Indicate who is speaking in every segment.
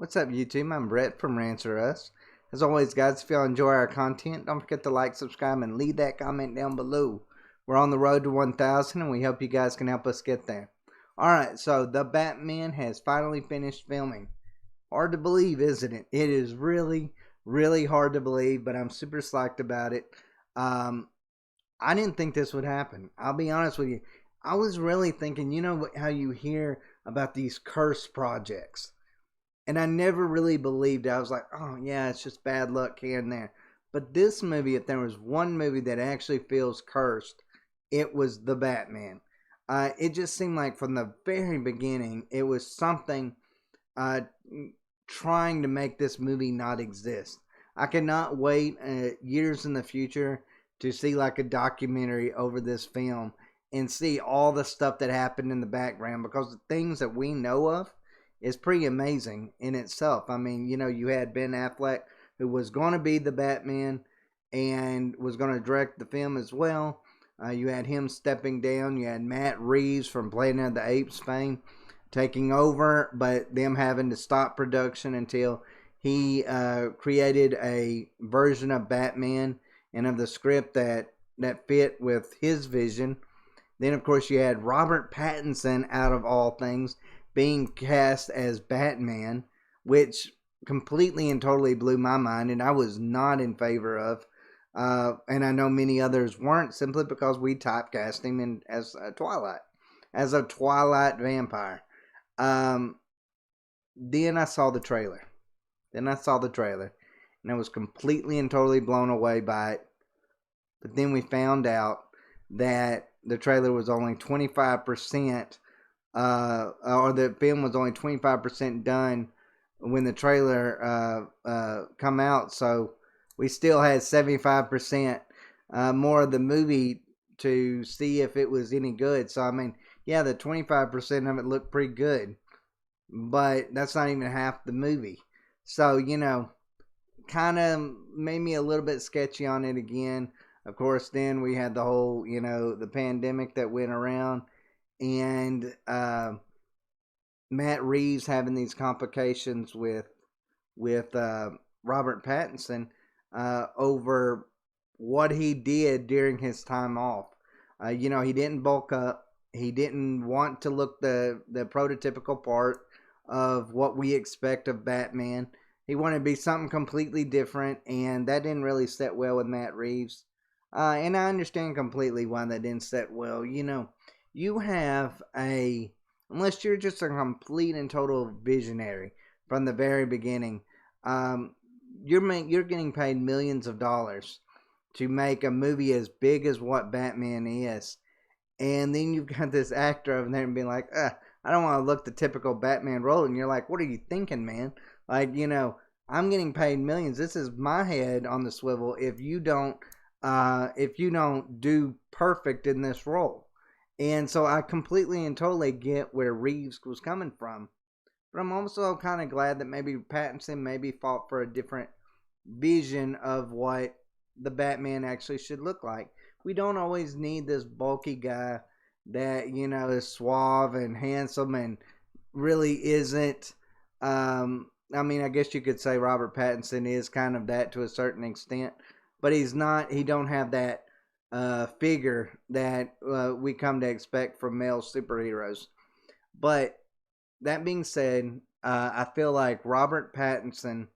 Speaker 1: What's up, YouTube? I'm Brett from Rants. As always, guys, if y'all enjoy our content, don't forget to like, subscribe, and leave that comment down below. We're on the road to 1,000, and we hope you guys can help us get there. Alright, so The Batman has finally finished filming. Hard to believe, isn't it? It is really, really hard to believe, but I'm super psyched about it. I didn't think this would happen. I'll be honest with you. I was really thinking, you know how you hear about these curse projects? And I never really believed it. I was like, oh, yeah, it's just bad luck here and there. But this movie, if there was one movie that actually feels cursed, it was The Batman. It just seemed like from the very beginning, it was something trying to make this movie not exist. I cannot wait years in the future to see like a documentary over this film and see all the stuff that happened in the background, because the things that we know of is pretty amazing in itself. I mean, you know, you had Ben Affleck, who was going to be the Batman and was going to direct the film as well. You had him stepping down. You had Matt Reeves from Planet of the Apes fame taking over, but them having to stop production until he created a version of Batman and of the script that fit with his vision. Then, of course, you had Robert Pattinson, out of all things, being cast as Batman, which completely and totally blew my mind, and I was not in favor of. And I know many others weren't, simply because we typecast him as a Twilight vampire. Then I saw the trailer. And I was completely and totally blown away by it. But then we found out that the trailer was only 25%, or the film was only 25% done when the trailer come out. So we still had 75% more of the movie to see if it was any good. So, I mean, yeah, the 25% of it looked pretty good, but that's not even half the movie. So, you know, kind of made me a little bit sketchy on it again. Of course, then we had the whole, you know, the pandemic that went around, and Matt Reeves having these complications with Robert Pattinson over what he did during his time off. You know, he didn't bulk up. He didn't want to look the prototypical part of what we expect of Batman. He wanted to be something completely different, and that didn't really sit well with Matt Reeves. And I understand completely why that didn't set well. You know, you have unless you're just a complete and total visionary from the very beginning, you're getting paid millions of dollars to make a movie as big as what Batman is. And then you've got this actor over there and being like, I don't want to look the typical Batman role. And you're like, what are you thinking, man? Like, you know, I'm getting paid millions. This is my head on the swivel if you don't do perfect in this role. And so I completely and totally get where Reeves was coming from. But I'm also kind of glad that maybe Pattinson maybe fought for a different vision of what the Batman actually should look like. We don't always need this bulky guy that, you know, is suave and handsome and really isn't. I mean, I guess you could say Robert Pattinson is kind of that to a certain extent, but he's not. He don't have that figure that we come to expect from male superheroes. But that being said, I feel like Robert Pattinson,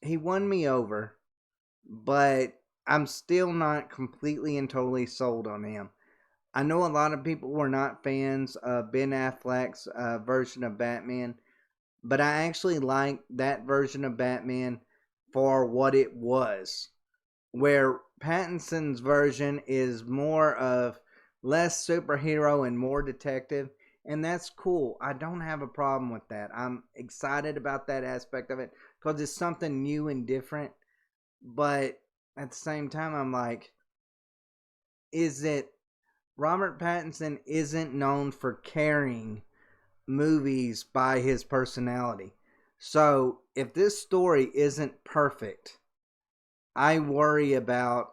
Speaker 1: he won me over, but I'm still not completely and totally sold on him. I know a lot of people were not fans of Ben Affleck's version of Batman, but I actually like that version of Batman for what it was. Where Pattinson's version is more of less superhero and more detective, and that's cool. I don't have a problem with that. I'm excited about that aspect of it because it's something new and different. But at the same time, I'm like, is it Robert Pattinson isn't known for carrying movies by his personality. So if this story isn't perfect, I worry about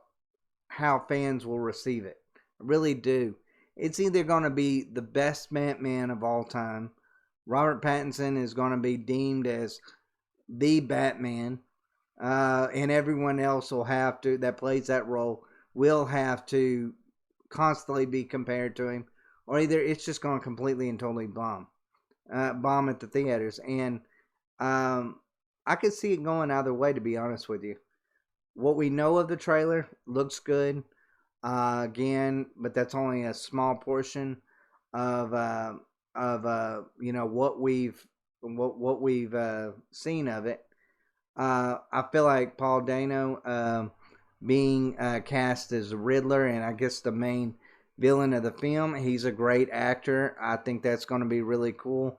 Speaker 1: how fans will receive it. I really do. It's either going to be the best Batman of all time, Robert Pattinson is going to be deemed as the Batman, and everyone else will have to that plays that role will have to constantly be compared to him, or either it's just going to completely and totally bomb at the theaters. And um, I could see it going either way, to be honest with you. What we know of the trailer looks good. Again, but that's only a small portion of what we've seen of it. I feel like Paul Dano being cast as Riddler, and I guess the main villain of the film. He's a great actor. I think that's going to be really cool.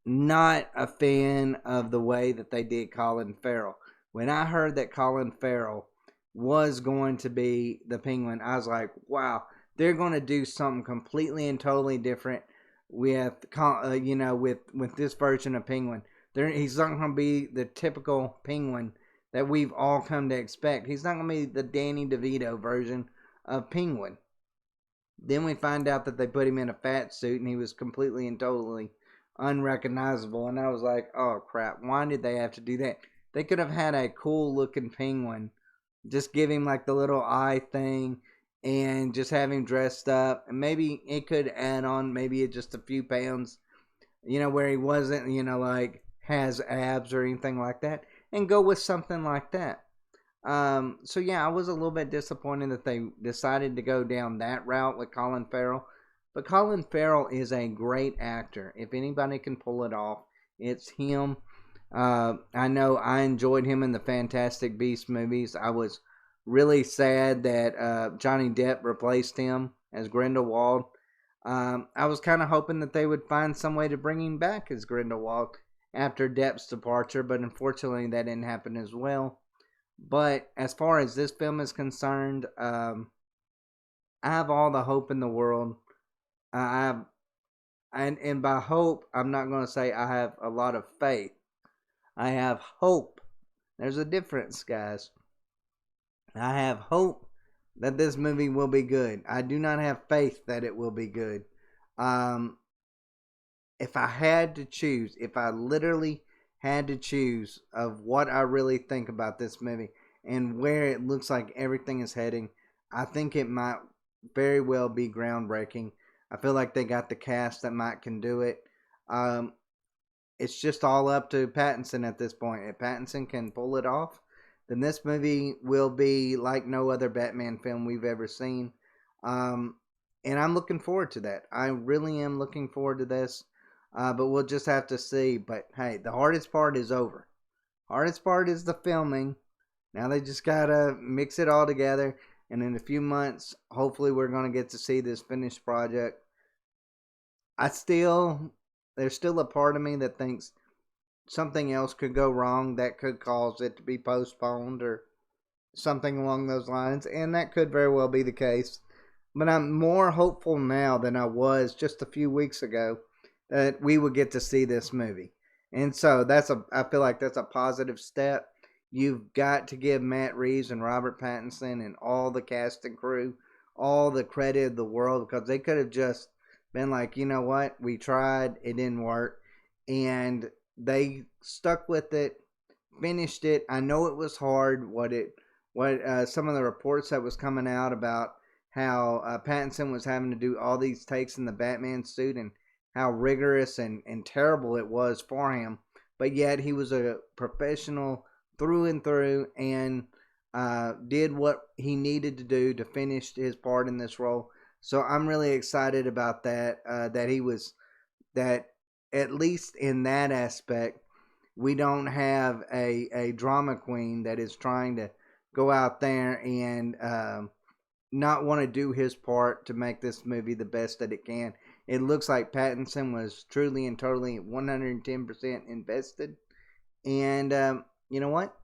Speaker 1: Not a fan of the way that they did Colin Farrell. When I heard that Colin Farrell was going to be the Penguin, I was like, wow, they're going to do something completely and totally different with with this version of Penguin. He's not going to be the typical Penguin that we've all come to expect. He's not going to be the Danny DeVito version of Penguin. Then we find out that they put him in a fat suit and he was completely and totally unrecognizable. And I was like, oh crap, why did they have to do that? They could have had a cool looking penguin. Just give him like the little eye thing and just have him dressed up. And maybe it could add on maybe just a few pounds, where he wasn't, like has abs or anything like that. And go with something like that. So yeah, I was a little bit disappointed that they decided to go down that route with Colin Farrell. But Colin Farrell is a great actor. If anybody can pull it off, it's him. I know I enjoyed him in the Fantastic Beasts movies. I was really sad that Johnny Depp replaced him as Grindelwald. I was kind of hoping that they would find some way to bring him back as Grindelwald after Depp's departure, but unfortunately that didn't happen as well. But as far as this film is concerned, I have all the hope in the world. I have, and by hope, I'm not going to say I have a lot of faith. I have hope. There's a difference, guys. I have hope that this movie will be good. I do not have faith that it will be good. Um, if I had to choose, if I literally had to choose of what I really think about this movie and where it looks like everything is heading, I think it might very well be groundbreaking. I feel like they got the cast that might can do it. Um, it's just all up to Pattinson at this point. If Pattinson can pull it off, then this movie will be like no other Batman film we've ever seen. Um, and I'm looking forward to that. I really am looking forward to this. But we'll just have to see. But hey, the hardest part is over. Hardest part is the filming. Now they just gotta mix it all together. And in a few months, hopefully we're gonna get to see this finished project. There's still a part of me that thinks something else could go wrong that could cause it to be postponed or something along those lines. And that could very well be the case. But I'm more hopeful now than I was just a few weeks ago that we would get to see this movie. And so I feel like that's a positive step. You've got to give Matt Reeves and Robert Pattinson and all the cast and crew all the credit of the world, because they could have just been like, you know what, we tried, it didn't work, and they stuck with it, finished it. I know it was hard. Some of the reports that was coming out about how Pattinson was having to do all these takes in the Batman suit and how rigorous and terrible it was for him. But yet he was a professional through and through and did what he needed to do to finish his part in this role. So I'm really excited about that. That at least in that aspect, we don't have a drama queen that is trying to go out there and not want to do his part to make this movie the best that it can. It looks like Pattinson was truly and totally 110% invested. And you know what?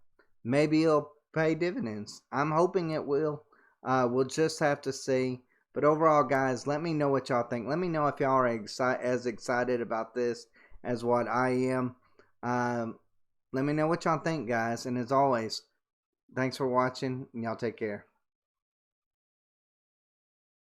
Speaker 1: Maybe it'll pay dividends. I'm hoping it will. We'll just have to see. But overall, guys, let me know what y'all think. Let me know if y'all are as excited about this as what I am. Let me know what y'all think, guys. And as always, thanks for watching. And y'all take care.